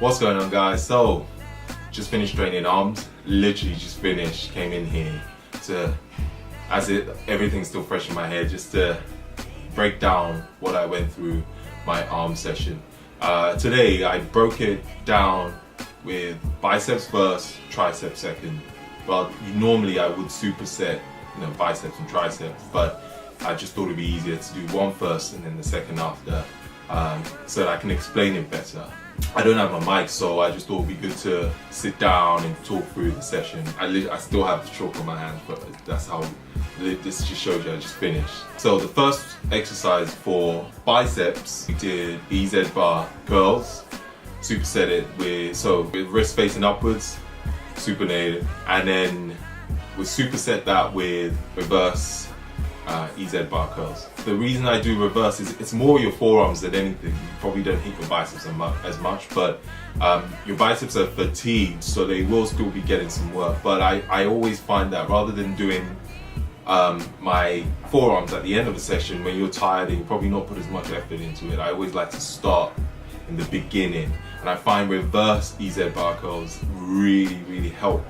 What's going on, guys? So, just finished training arms. Literally just finished. Came in here to, everything's still fresh in my head, just to break down what I went through my arm session. Today I broke it down with biceps first, triceps second. Well, normally I would superset, biceps and triceps, but I just thought it'd be easier to do one first and then the second after, so that I can explain it better. I don't have my mic, so I just thought it'd be good to sit down and talk through the session. I still have the chalk on my hand, but that's how this just shows you I just finished. So the first exercise for biceps, we did EZ bar curls, superset it with wrist facing upwards, supinated, and then we superset that with reverse EZ bar curls. The reason I do reverse is it's more your forearms than anything. You probably don't hit your biceps as much, but your biceps are fatigued, so they will still be getting some work. But I always find that rather than doing my forearms at the end of a session when you're tired and you probably not put as much effort into it, I always like to start in the beginning. And I find reverse EZ bar curls really help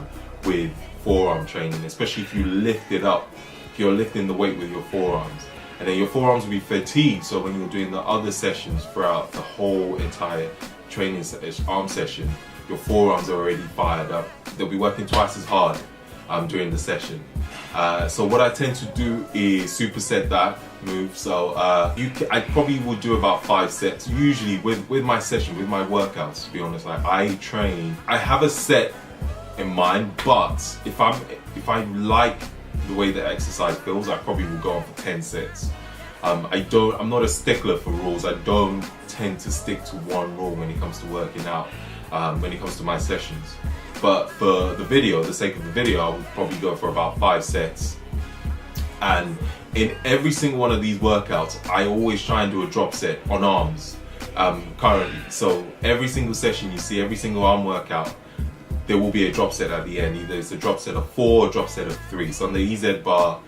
with forearm training, especially if you lift it up. You're lifting the weight with your forearms, and then your forearms will be fatigued, so when you're doing the other sessions throughout the whole entire training arm session, your forearms are already fired up. They'll be working twice as hard during the session. So what I tend to do is superset that move. So I probably would do about 5 sets usually with my session, with my workouts, to be honest. Like I have a set in mind, but if I like the way the exercise feels, I probably will go on for 10 sets. I'm not a stickler for rules. I don't tend to stick to one rule when it comes to working out, when it comes to my sessions. But for the sake of the video, I would probably go for about 5 sets. And in every single one of these workouts, I always try and do a drop set on arms currently. So every single session you see, every single arm workout, there will be a drop set at the end. Either it's a drop set of 4 or a drop set of 3. So on the EZ bar,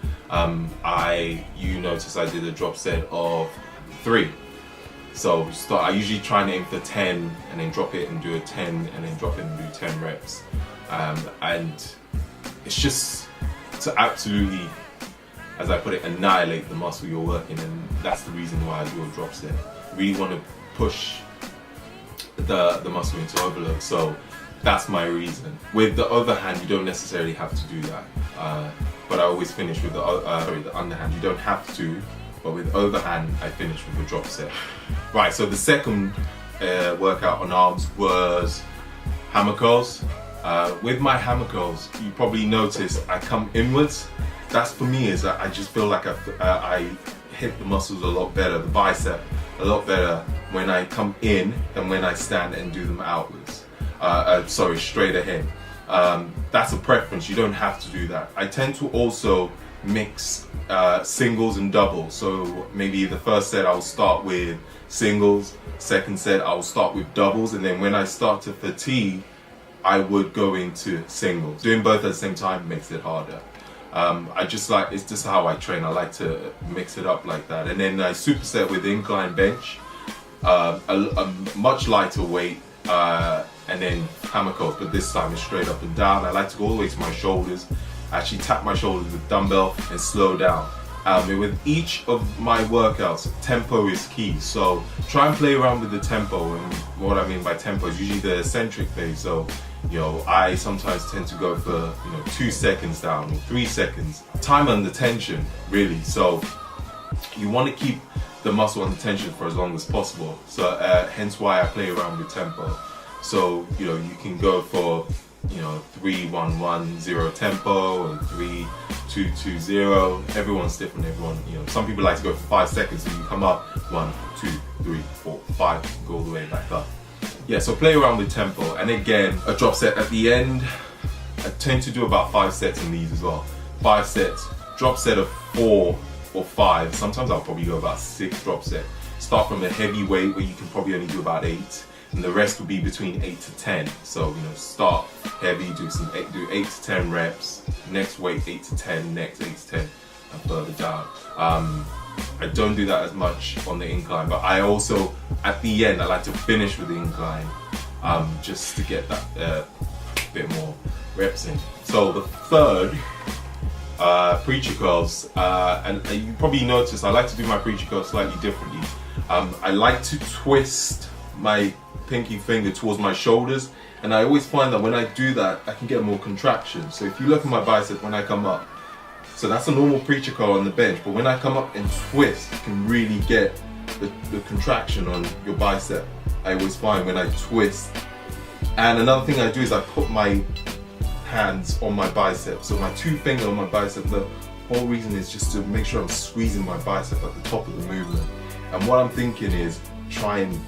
you notice I did a drop set of 3. So I usually try and aim for 10 and then drop it and do a 10 and then drop it and do 10 reps. And it's just to absolutely, as I put it, annihilate the muscle you're working, and that's the reason why I do a drop set. I really want to push the muscle into overload. So that's my reason. With the overhand, you don't necessarily have to do that, but I always finish with the underhand. You don't have to, but with overhand, I finish with a drop set. Right, so the second workout on arms was hammer curls. With my hammer curls, you probably notice I come inwards. That's for me is I just feel like I hit the muscles a lot better, the bicep a lot better when I come in than when I stand and do them outwards. Straight ahead. That's a preference. You don't have to do that. I tend to also mix singles and doubles. So maybe the first set I'll start with singles, second set I'll start with doubles, and then when I start to fatigue, I would go into singles. Doing both at the same time makes it harder. It's just how I train. I like to mix it up like that. And then I superset with incline bench, a much lighter weight, and then hammer curls, but this time it's straight up and down. I like to go all the way to my shoulders, actually tap my shoulders with dumbbell and slow down. With each of my workouts, tempo is key, so try and play around with the tempo. And what I mean by tempo is usually the eccentric phase. So I sometimes tend to go for 2 seconds down or 3 seconds. Time under tension, really. So you want to keep the muscle under tension for as long as possible. So hence why I play around with tempo. So you can go for 3-1-1-0 tempo or 3-2-2-0. Everyone's different. Some people like to go for 5 seconds, so you come up 1, 2, 3, 4, 5, go all the way back up. Yeah, so play around with tempo, and again a drop set at the end. I tend to do about 5 sets in these as well. 5 sets, drop set of 4 or 5. Sometimes I'll probably go about 6 drop set. Start from a heavy weight where you can probably only do about 8. And the rest will be between 8 to 10. So start heavy, do 8 to 10 reps. Next weight 8 to 10, next 8 to 10, and further down. I don't do that as much on the incline, but I also, at the end, I like to finish with the incline just to get that bit more reps in. So the third, preacher curls, and you probably noticed I like to do my preacher curls slightly differently. I like to twist my pinky finger towards my shoulders, and I always find that when I do that, I can get more contraction. So if you look at my bicep when I come up, so that's a normal preacher curl on the bench, but when I come up and twist, you can really get the contraction on your bicep. I always find when I twist. And another thing I do is I put my hands on my bicep. So my two fingers on my bicep, the whole reason is just to make sure I'm squeezing my bicep at the top of the movement. And what I'm thinking is try and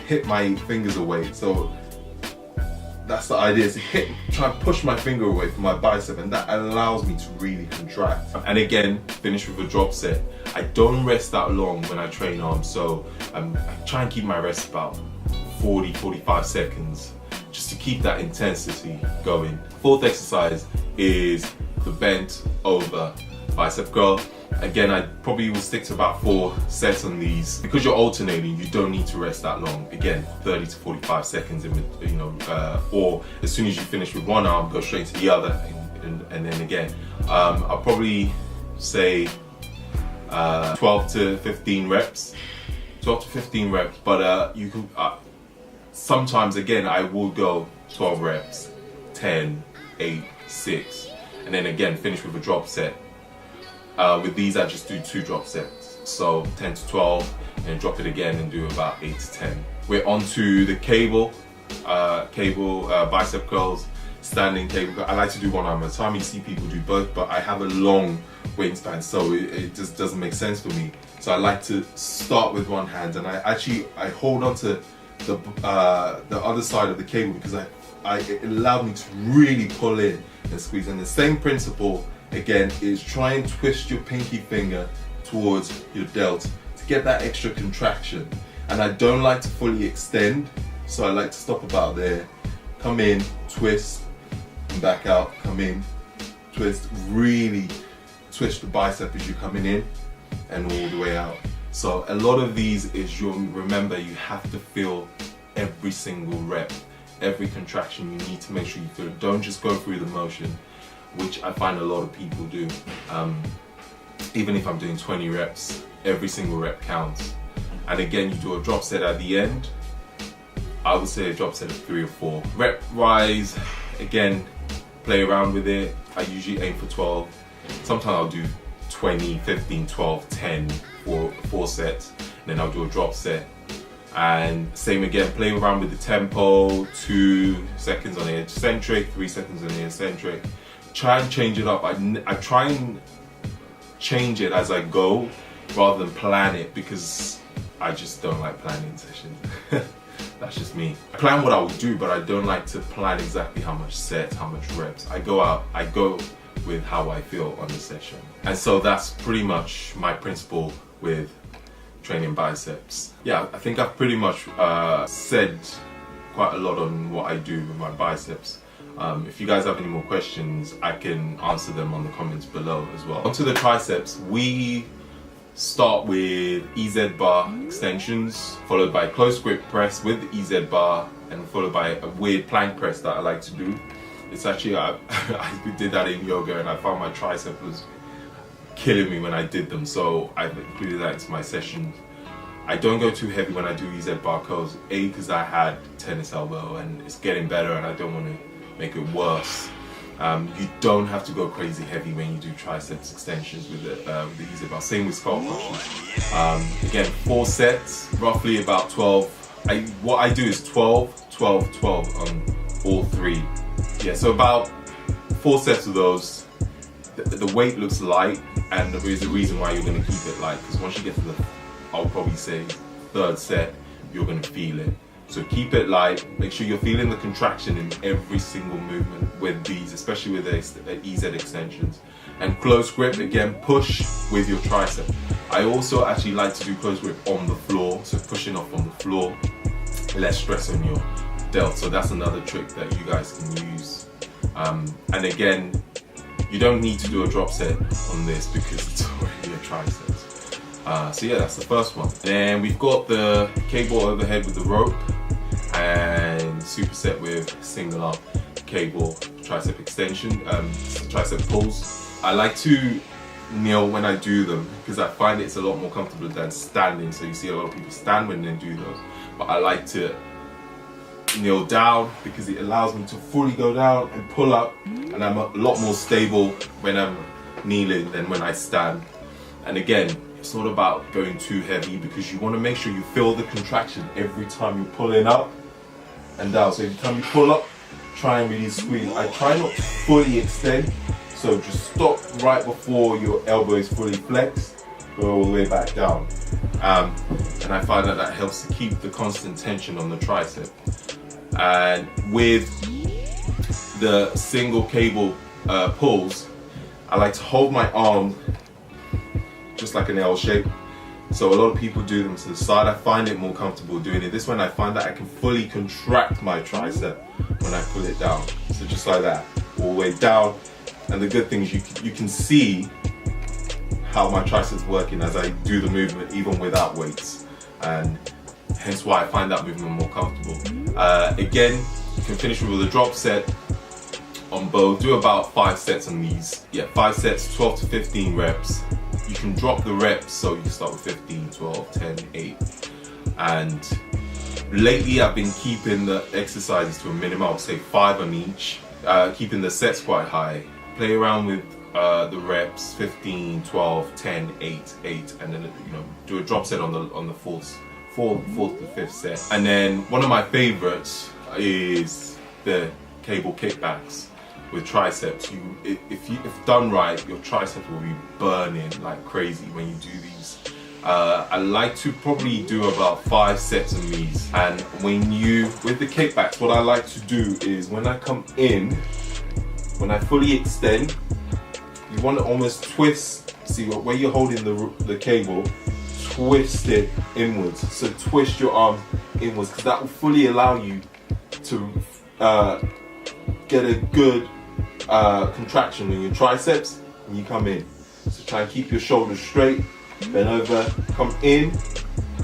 hit my fingers away. So that's the idea, is to try and push my finger away from my bicep, and that allows me to really contract. And again, finish with a drop set. I don't rest that long when I train arms, so I try and keep my rest about 40-45 seconds, just to keep that intensity going. Fourth exercise is the bent over bicep curl. Again, I probably will stick to about 4 sets on these. Because you're alternating, you don't need to rest that long. Again, 30 to 45 seconds, or as soon as you finish with one arm, go straight to the other, and then again. I'll probably say 12 to 15 reps. 12 to 15 reps, but you can, sometimes again, I will go 12 reps, 10, 8, 6, and then again, finish with a drop set. With these, I just do 2 drop sets, so 10 to 12, and then drop it again and do about 8 to 10. We're on to the cable bicep curls, standing cable curl. I like to do one arm at a time. You see people do both, but I have a long wingspan, so it just doesn't make sense for me. So I like to start with one hand, and I hold on to the other side of the cable, because it allowed me to really pull in and squeeze. And the same principle again is try and twist your pinky finger towards your delt to get that extra contraction. And I don't like to fully extend, so I like to stop about there, come in, twist, and back out, come in, twist, really twist the bicep as you're coming in and all the way out. So a lot of these is remember, you have to feel every single rep, every contraction. You need to make sure you feel it. Don't just go through the motion, which I find a lot of people do. Even if I'm doing 20 reps, every single rep counts. And again, you do a drop set at the end. I would say a drop set of 3 or 4. Rep wise, again, play around with it. I usually aim for 12. Sometimes I'll do 20, 15, 12, 10, 4 sets. And then I'll do a drop set. And same again, play around with the tempo, 2 seconds on the eccentric, 3 seconds on the eccentric. Try and change it up. I try and change it as I go rather than plan it, because I just don't like planning sessions. That's just me. I plan what I will do, but I don't like to plan exactly how much sets, how much reps. I go with how I feel on the session. And so that's pretty much my principle with training biceps. Yeah, I think I've pretty much said quite a lot on what I do with my biceps. If you guys have any more questions, I can answer them on the comments below as well. Onto the triceps, we start with EZ bar extensions, followed by close grip press with EZ bar, and followed by a weird plank press that I like to do. It's actually, I did that in yoga, and I found my tricep was killing me when I did them, so I've included that into my sessions. I don't go too heavy when I do EZ bar curls, because I had tennis elbow and it's getting better and I don't want to make it worse. You don't have to go crazy heavy when you do triceps extensions with the EZ bar. Same with skull crushes. Again, 4 sets, roughly about 12. What I do is 12, 12, 12 on all 3. Yeah, so about 4 sets of those. The weight looks light, and there is a reason why you're going to keep it light, because once you get to the, I'll probably say 3rd set, you're going to feel it. So keep it light, make sure you're feeling the contraction in every single movement with these, especially with the EZ extensions. And close grip, again, push with your tricep. I also actually like to do close grip on the floor, so pushing off on the floor, less stress on your delt. So that's another trick that you guys can use. And again, you don't need to do a drop set on this because it's already a triceps. So yeah, that's the first one. Then we've got the cable overhead with the rope. and superset with single arm cable tricep extension, tricep pulls. I like to kneel when I do them because I find it's a lot more comfortable than standing. So you see a lot of people stand when they do those, but I like to kneel down because it allows me to fully go down and pull up, and I'm a lot more stable when I'm kneeling than when I stand. And again, it's not about going too heavy because you want to make sure you feel the contraction every time you're pulling up and down. So every time you pull up, try and really squeeze. I try not to fully extend, so just stop right before your elbow is fully flexed, go all the way back down. And I find that helps to keep the constant tension on the tricep. And with the single cable pulls, I like to hold my arm just like an L shape. So a lot of people do them to the side. I find it more comfortable doing it this way, and I find that I can fully contract my tricep when I pull it down. So just like that, all the way down. And the good thing is you can see how my triceps working as I do the movement even without weights, and hence why I find that movement more comfortable. Again, you can finish with a drop set on both. Do about 5 sets on these. Yeah, 5 sets, 12 to 15 reps. You can drop the reps, so you can start with 15, 12, 10, 8. And lately I've been keeping the exercises to a minimum, I would say 5 on each, keeping the sets quite high. Play around with the reps, 15, 12, 10, 8, 8, and then do a drop set on the fourth to fifth set. And then one of my favorites is the cable kickbacks with triceps. If done right, your triceps will be burning like crazy when you do these. I like to probably do about 5 sets of these. And with the kickbacks, what I like to do is when I come in, when I fully extend, you want to almost twist. See where you're holding the cable, twist it inwards. So twist your arm inwards, because that will fully allow you to get a good contraction in your triceps when you come in. So try and keep your shoulders straight, bend over, come in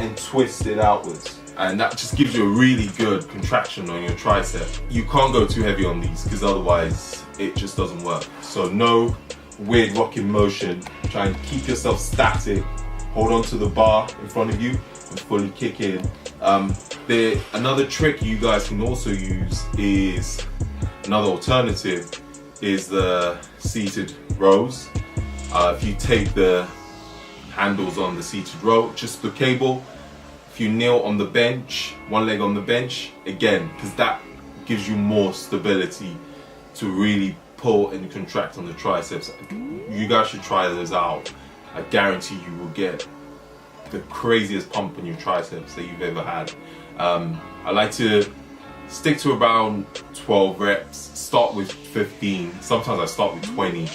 and twist it outwards. And that just gives you a really good contraction on your tricep. You can't go too heavy on these because otherwise it just doesn't work. So no weird rocking motion. Try and keep yourself static. Hold on to the bar in front of you and fully kick in. Another trick you guys can also use is, another alternative is the seated rows. If you take the handles on the seated row, just the cable, if you kneel on the bench, one leg on the bench, again, because that gives you more stability to really pull and contract on the triceps. You guys should try those out. I guarantee you will get the craziest pump in your triceps that you've ever had. I like to stick to around 12 reps, start with 15, sometimes I start with 20,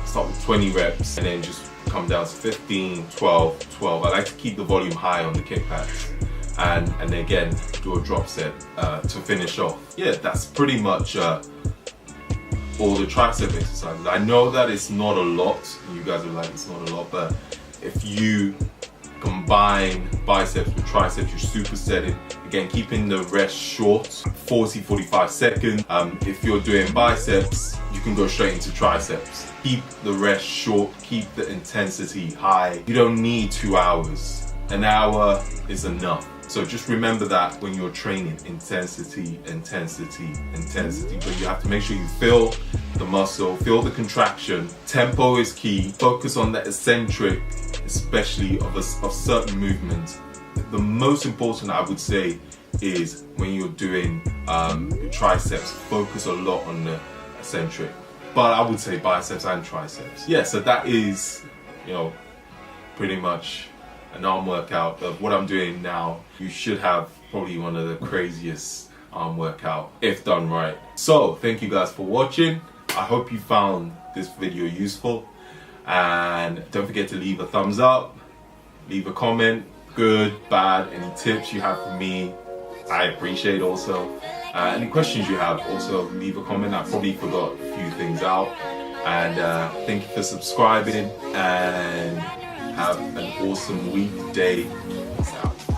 start with 20 reps and then just come down to 15, 12, 12. I like to keep the volume high on the kickbacks and then again do a drop set to finish off. Yeah, that's pretty much all the tricep exercises. I know that it's not a lot, you guys are like it's not a lot, but if you combine biceps with triceps, you're supersetting. Again, keeping the rest short, 40-45 seconds. If you're doing biceps, you can go straight into triceps. Keep the rest short, keep the intensity high. You don't need 2 hours. An hour is enough. So just remember that when you're training, intensity, intensity, intensity. But you have to make sure you feel the muscle, feel the contraction. Tempo is key. Focus on the eccentric, especially of certain movements. The most important, I would say, is when you're doing your triceps, focus a lot on the eccentric. But I would say biceps and triceps. Yeah, so that is, pretty much an arm workout of what I'm doing now. You should have probably one of the craziest arm workout if done right. So thank you guys for watching. I hope you found this video useful, and don't forget to leave a thumbs up, leave a comment, good, bad, any tips you have for me, I appreciate also. Any questions you have, also leave a comment. I probably forgot a few things out. And thank you for subscribing, and have an awesome week, day,